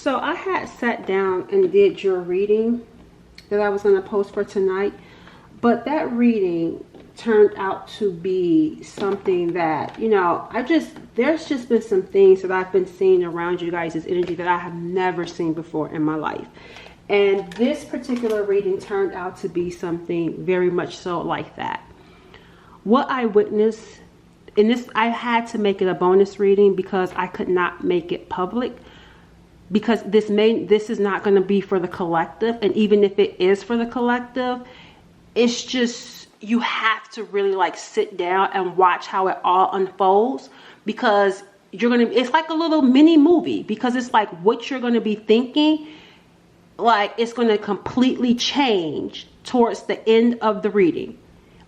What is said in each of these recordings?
So I had sat down and did your reading that I was going to post for tonight, but that reading turned out to be something that, you know, there's just been some things that I've been seeing around you guys' energy that I have never seen before in my life. And this particular reading turned out to be something very much so like that. What I witnessed in this, I had to make it a bonus reading because I could not make it public. Because this is not going to be for the collective, and even if it is for the collective, it's just, you have to really like sit down and watch how it all unfolds, because it's like a little mini movie, because it's like what you're going to be thinking, like it's going to completely change towards the end of the reading.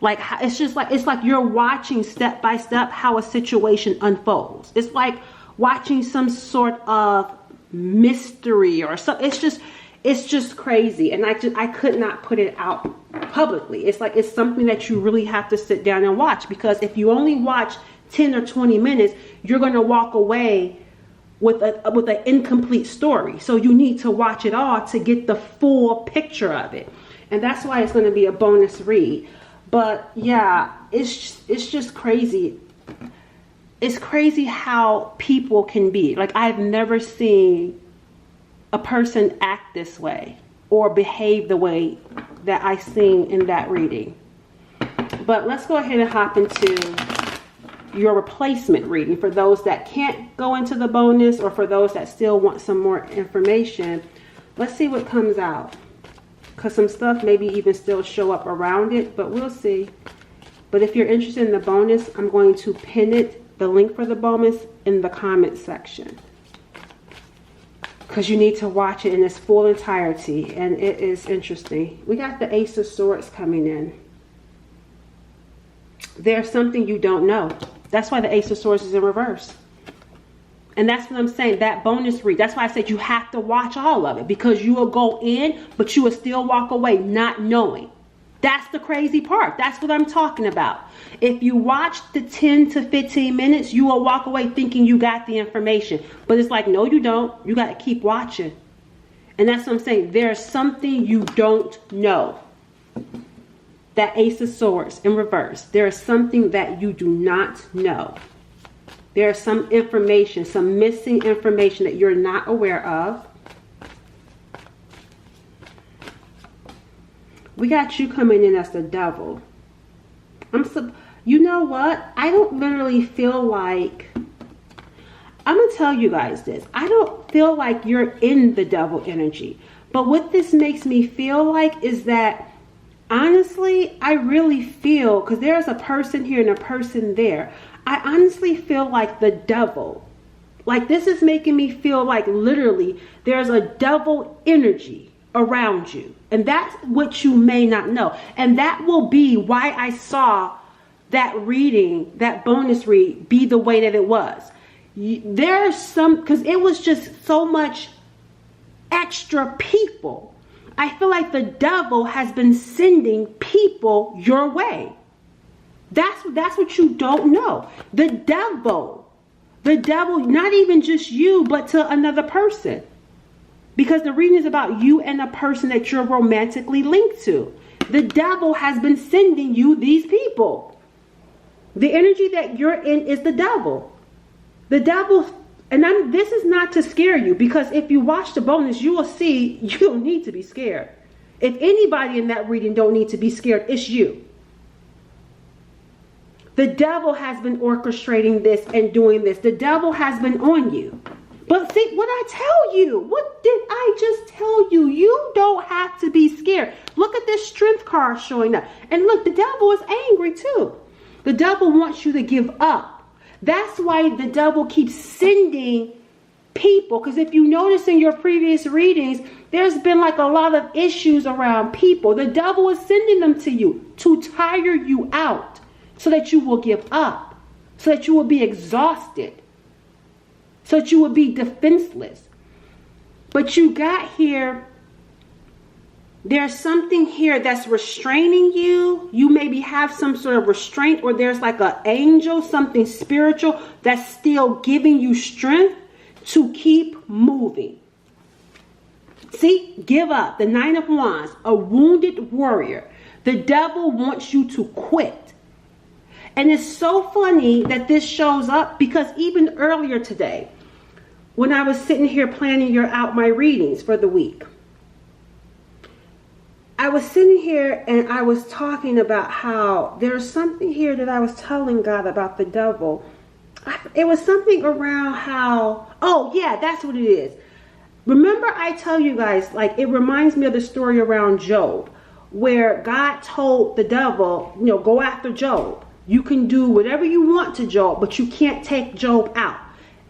Like it's like you're watching step by step how a situation unfolds. It's like watching some sort of mystery or something. It's just crazy, and I could not put it out publicly. It's something that you really have to sit down and watch, because if you only watch 10 or 20 minutes, you're going to walk away with an incomplete story. So you need to watch it all to get the full picture of it, and that's why it's going to be a bonus read. But yeah, it's just crazy. It's crazy how people can be. Like, I've never seen a person act this way or behave the way that I seen in that reading. But let's go ahead and hop into your replacement reading for those that can't go into the bonus, or for those that still want some more information. Let's see what comes out, because some stuff maybe even still show up around it, but we'll see. But if you're interested in the bonus, I'm going to pin it, the link for the bonus, in the comment section, because you need to watch it in its full entirety, and it is interesting. We got the Ace of Swords coming in. There's something you don't know. That's why the Ace of Swords is in reverse. And that's what I'm saying, that bonus read. That's why I said you have to watch all of it, because you will go in, but you will still walk away not knowing. That's the crazy part. That's what I'm talking about. If you watch the 10 to 15 minutes, you will walk away thinking you got the information. But it's like, no, you don't. You got to keep watching. And that's what I'm saying. There's something you don't know. That Ace of Swords in reverse. There is something that you do not know. There's some information, some missing information that you're not aware of. We got you coming in as the Devil. You know what? I don't literally feel like, I'm going to tell you guys this. I don't feel like you're in the Devil energy. But what this makes me feel like is that, honestly, I really feel, because there's a person here and a person there. I honestly feel like the Devil. Like, this is making me feel like literally there's a devil energy around you. And that's what you may not know. And that will be why I saw that reading, that bonus read, be the way that it was. There's some, because it was just so much extra people. I feel like the devil has been sending people your way. That's what you don't know. The devil, not even just you, but to another person. Because the reading is about you and a person that you're romantically linked to. The devil has been sending you these people. The energy that you're in is the devil. The devil, and this is not to scare you, because if you watch the bonus, you will see you don't need to be scared. If anybody in that reading don't need to be scared, it's you. The devil has been orchestrating this and doing this. The devil has been on you. But see, what I tell you, what did I just tell you? You don't have to be scared. Look at this Strength card showing up. And look, the devil is angry too. The devil wants you to give up. That's why the devil keeps sending people. Because if you notice in your previous readings, there's been like a lot of issues around people. The devil is sending them to you to tire you out, so that you will give up, so that you will be exhausted, so that you will be defenseless. But you got here, there's something here that's restraining you. You maybe have some sort of restraint, or there's like an angel, something spiritual that's still giving you strength to keep moving. See, give up. The Nine of Wands, a wounded warrior. The devil wants you to quit. And it's so funny that this shows up because even earlier today, when I was sitting here planning out my readings for the week, I was sitting here and I was talking about how there's something here that I was telling God about the devil. It was something around how, oh yeah, that's what it is. Remember I tell you guys, like, it reminds me of the story around Job, where God told the devil, go after Job. You can do whatever you want to Job, but you can't take Job out.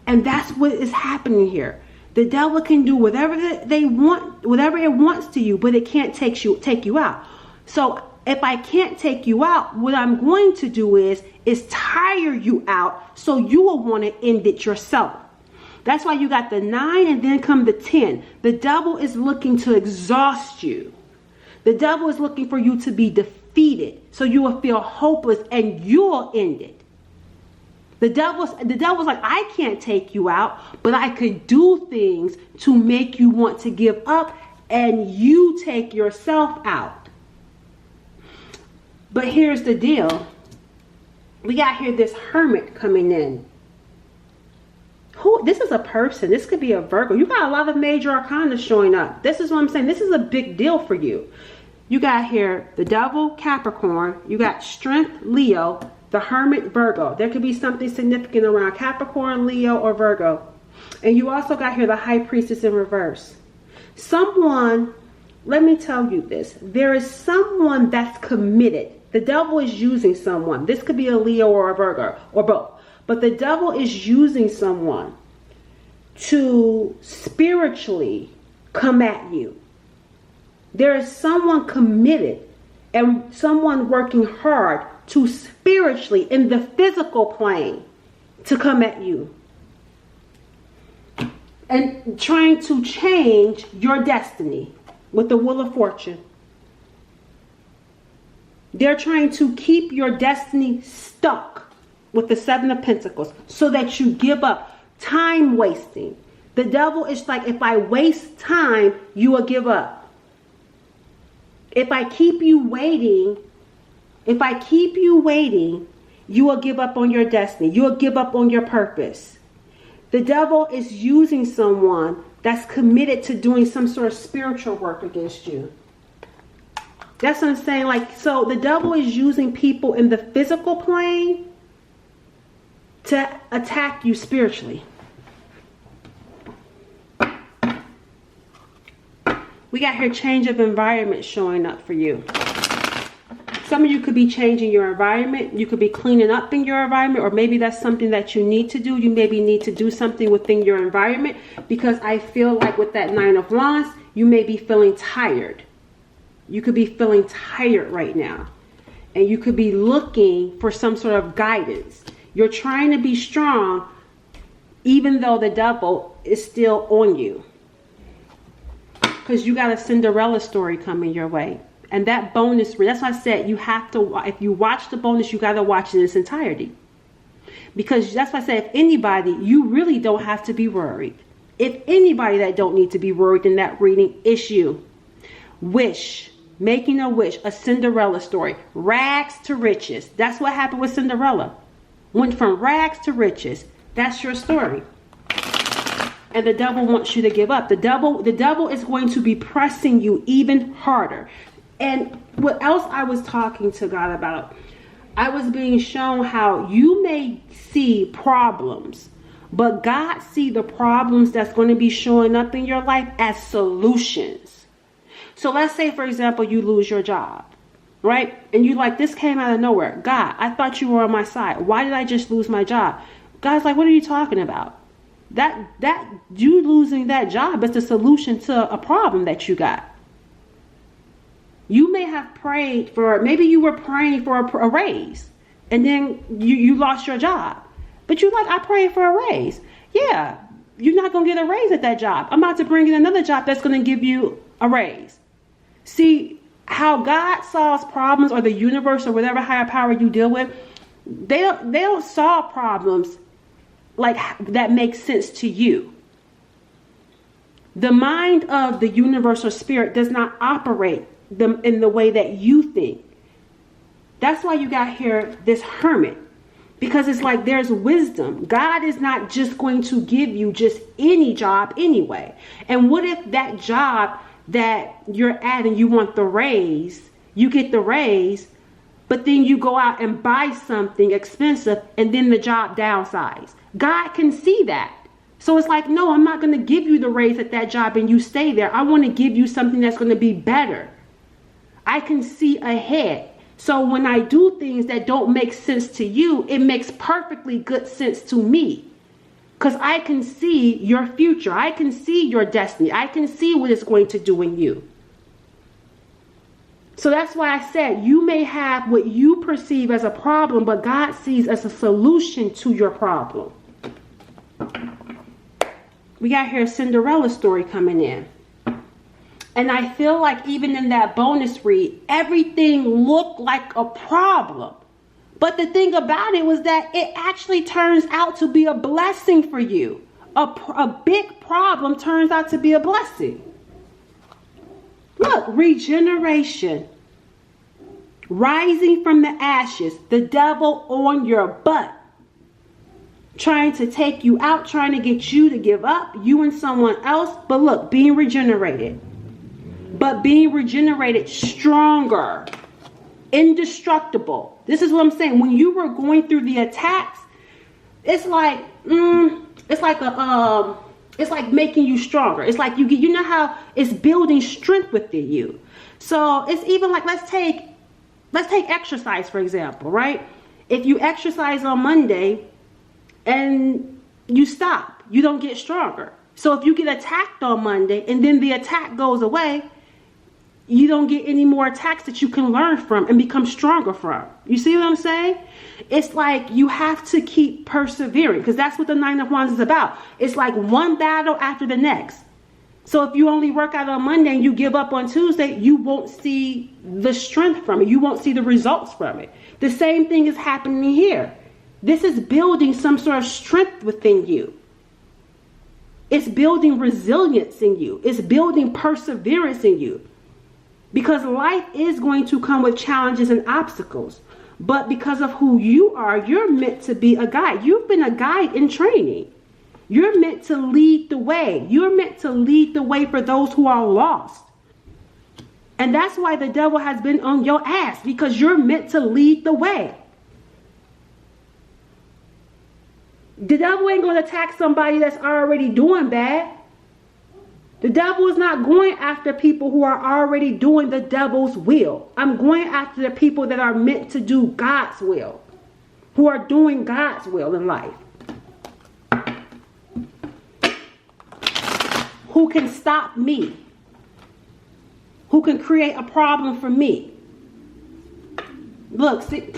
And that's what is happening here. The devil can do whatever they want, whatever it wants to you, but it can't take you out. So if I can't take you out, what I'm going to do is tire you out so you will want to end it yourself. That's why you got the 9 and then come the 10. The devil is looking to exhaust you. The devil is looking for you to be defeated so you will feel hopeless and you'll end it. The devil's like, I can't take you out, but I could do things to make you want to give up and you take yourself out. But here's the deal. We got here this hermit coming in. This is a person. This could be a Virgo. You got a lot of major arcana showing up. This is what I'm saying. This is a big deal for you. You got here the devil, Capricorn. You got strength, Leo. The hermit, Virgo. There could be something significant around Capricorn, Leo, or Virgo. And you also got here the high priestess in reverse. Someone, let me tell you this. There is someone that's committed. The devil is using someone. This could be a Leo or a Virgo or both. But the devil is using someone to spiritually come at you. There is someone committed and someone working hard to spiritually, in the physical plane, to come at you. And trying to change your destiny with the Wheel of Fortune. They're trying to keep your destiny stuck with the 7 of Pentacles so that you give up. Time wasting. The devil is like, if I waste time, you will give up. If I keep you waiting, you will give up on your destiny. You will give up on your purpose. The devil is using someone that's committed to doing some sort of spiritual work against you. That's what I'm saying. Like, so the devil is using people in the physical plane to attack you spiritually. We got here change of environment showing up for you. Some of you could be changing your environment. You could be cleaning up in your environment, or maybe that's something that you need to do. You maybe need to do something within your environment, because I feel like with that 9 of Wands, you may be feeling tired. You could be feeling tired right now, and you could be looking for some sort of guidance. You're trying to be strong, even though the devil is still on you, because you got a Cinderella story coming your way. And that bonus, that's why I said you have to, if you watch the bonus, you got to watch it in its entirety. Because that's why I said, if anybody, you really don't have to be worried. If anybody that don't need to be worried in that reading, it's you. Wish, making a wish, a Cinderella story. Rags to riches. That's what happened with Cinderella. Went from rags to riches. That's your story. And the devil wants you to give up. The devil is going to be pressing you even harder. And what else I was talking to God about, I was being shown how you may see problems, but God see the problems that's going to be showing up in your life as solutions. So let's say, for example, you lose your job, right? And you like, this came out of nowhere. God, I thought you were on my side. Why did I just lose my job? God's like, what are you talking about? That you losing that job is the solution to a problem that you got. You may have prayed for, maybe you were praying for a raise, and then you lost your job. But you're like, I prayed for a raise. Yeah, you're not going to get a raise at that job. I'm about to bring in another job that's going to give you a raise. See how God solves problems, or the universe, or whatever higher power you deal with, they don't solve problems like that makes sense to you. The mind of the universal spirit does not operate in the way that you think. That's why you got here this hermit. Because it's like there's wisdom. God is not just going to give you just any job anyway. And what if that job that you're at and you want the raise, you get the raise, but then you go out and buy something expensive and then the job downsizes? God can see that. So it's like, no, I'm not going to give you the raise at that job and you stay there. I want to give you something that's going to be better. I can see ahead. So when I do things that don't make sense to you, it makes perfectly good sense to me. Because I can see your future. I can see your destiny. I can see what it's going to do in you. So that's why I said you may have what you perceive as a problem, but God sees as a solution to your problem. We got here a Cinderella story coming in. And I feel like even in that bonus read, everything looked like a problem. But the thing about it was that it actually turns out to be a blessing for you. A big problem turns out to be a blessing. Look, regeneration. Rising from the ashes, the devil on your butt. Trying to take you out, trying to get you to give up, you and someone else. But look, being regenerated. But being regenerated stronger, indestructible. This is what I'm saying. When you were going through the attacks, it's like making you stronger. It's like you know how it's building strength within you. So it's even like let's take exercise for example, right? If you exercise on Monday and you stop, you don't get stronger. So if you get attacked on Monday and then the attack goes away, you don't get any more attacks that you can learn from and become stronger from. You see what I'm saying? It's like you have to keep persevering because that's what the Nine of Wands is about. It's like one battle after the next. So if you only work out on Monday and you give up on Tuesday, you won't see the strength from it. You won't see the results from it. The same thing is happening here. This is building some sort of strength within you. It's building resilience in you. It's building perseverance in you. Because life is going to come with challenges and obstacles. But because of who you are, you're meant to be a guide. You've been a guide in training. You're meant to lead the way. You're meant to lead the way for those who are lost. And that's why the devil has been on your ass. Because you're meant to lead the way. The devil ain't going to attack somebody that's already doing bad. The devil is not going after people who are already doing the devil's will. I'm going after the people that are meant to do God's will. Who are doing God's will in life. Who can stop me. Who can create a problem for me. Look, see,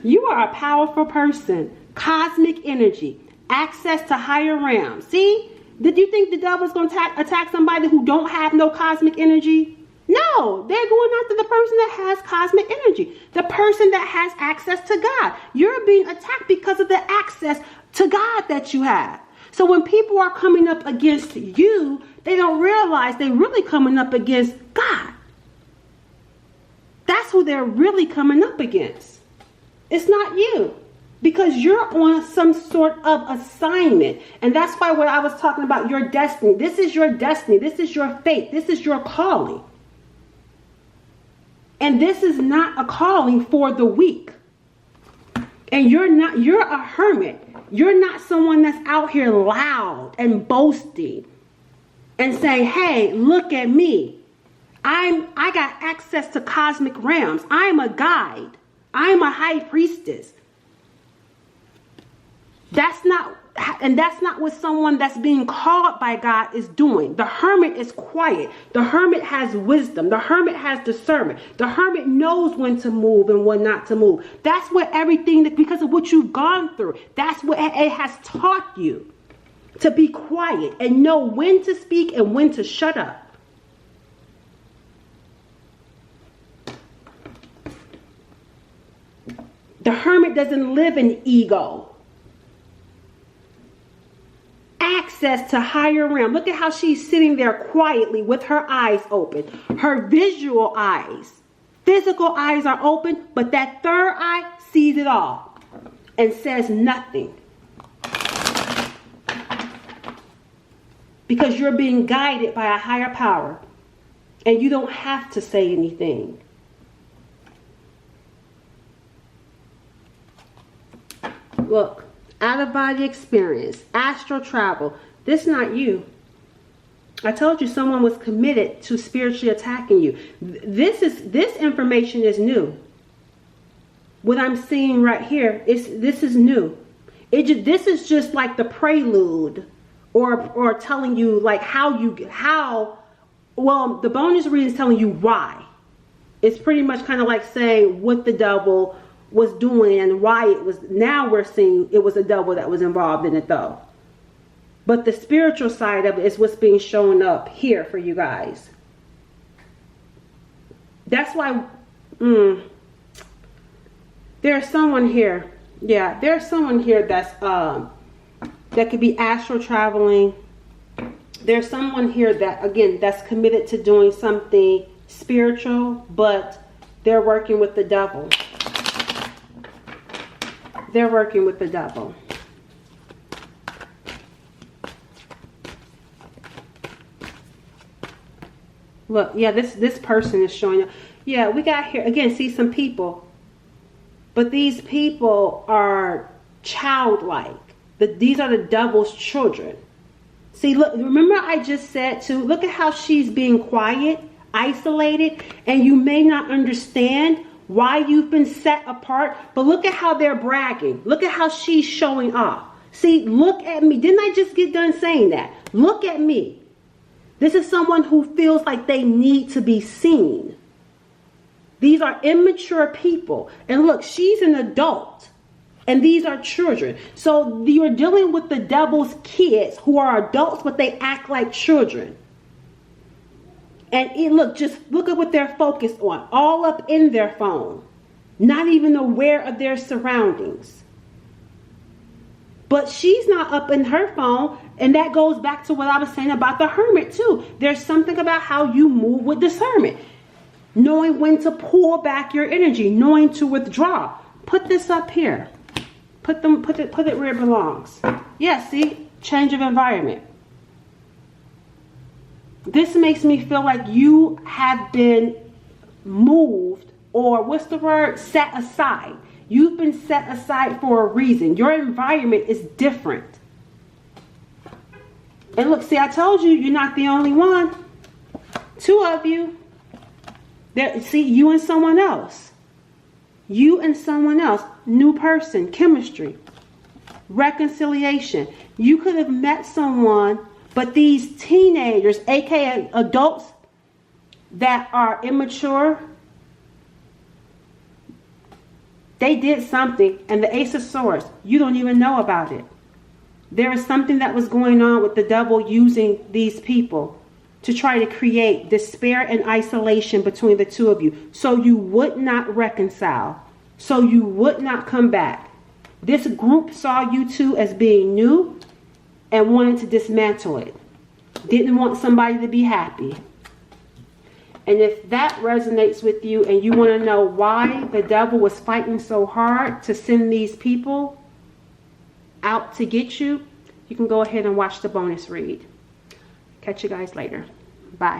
you are a powerful person. Cosmic energy. Access to higher realms. See? Did you think the devil's going to attack somebody who don't have no cosmic energy? No, they're going after the person that has cosmic energy. The person that has access to God. You're being attacked because of the access to God that you have. So when people are coming up against you, they don't realize they're really coming up against God. That's who they're really coming up against. It's not you. Because you're on some sort of assignment. And that's why when I was talking about your destiny, this is your destiny. This is your fate. This is your calling. And this is not a calling for the weak. And you're a hermit. You're not someone that's out here loud and boasting and saying, hey, look at me. I got access to cosmic realms. I'm a guide. I'm a high priestess. That's not what someone that's being called by God is doing. The hermit is quiet. The hermit has wisdom. The hermit has discernment. The hermit knows when to move and when not to move. That's what because of what you've gone through. That's what it has taught you. To be quiet and know when to speak and when to shut up. The hermit doesn't live in ego. access to higher realm. Look at how she's sitting there quietly with her eyes open. Her visual eyes. Physical eyes are open, but that third eye sees it all and says nothing. Because you're being guided by a higher power. And you don't have to say anything. Look, out-of-body experience, astral travel. This is not you. I told you someone was committed to spiritually attacking you. This information is new. What I'm seeing right here this is new. This is just like the prelude, or telling you like well, the bonus reading is telling you why. It's pretty much kind of like saying what the devil was doing and why it was. Now we're seeing it was a devil that was involved in it though. But the spiritual side of it is what's being shown up here for you guys. That's why there's someone here. Yeah, there's someone here that's that could be astral traveling. There's someone here that, again, that's committed to doing something spiritual, but they're working with the devil. They're working with the devil. Look, yeah, this person is showing up. Yeah, we got here, again, see some people. But these people are childlike. These are the devil's children. See, look, remember I just said too, look at how she's being quiet, isolated, and you may not understand why you've been set apart, but look at how they're bragging. Look at how she's showing off. See, look at me. Didn't I just get done saying that? Look at me. This is someone who feels like they need to be seen. These are immature people. And look, she's an adult. And these are children. So you're dealing with the devil's kids who are adults, but they act like children. And just look at what they're focused on. All up in their phone. Not even aware of their surroundings. But she's not up in her phone. And that goes back to what I was saying about the hermit too. There's something about how you move with discernment. Knowing when to pull back your energy. Knowing to withdraw. Put this up here. Put it where it belongs. Yeah, see? Change of environment. This makes me feel like you have been moved, or what's the word? Set aside. You've been set aside for a reason. Your environment is different. And look, see, I told you, you're not the only one. Two of you. See, you and someone else. You and someone else. New person. Chemistry. Reconciliation. You could have met someone, but these teenagers, aka adults that are immature, they did something, and the Ace of Swords, you don't even know about it. There is something that was going on with the devil using these people to try to create despair and isolation between the two of you, so you would not reconcile, so you would not come back. This group saw you two as being new and wanted to dismantle it. Didn't want somebody to be happy. And if that resonates with you and you want to know why the devil was fighting so hard to send these people out to get you, you can go ahead and watch the bonus read. Catch you guys later. Bye.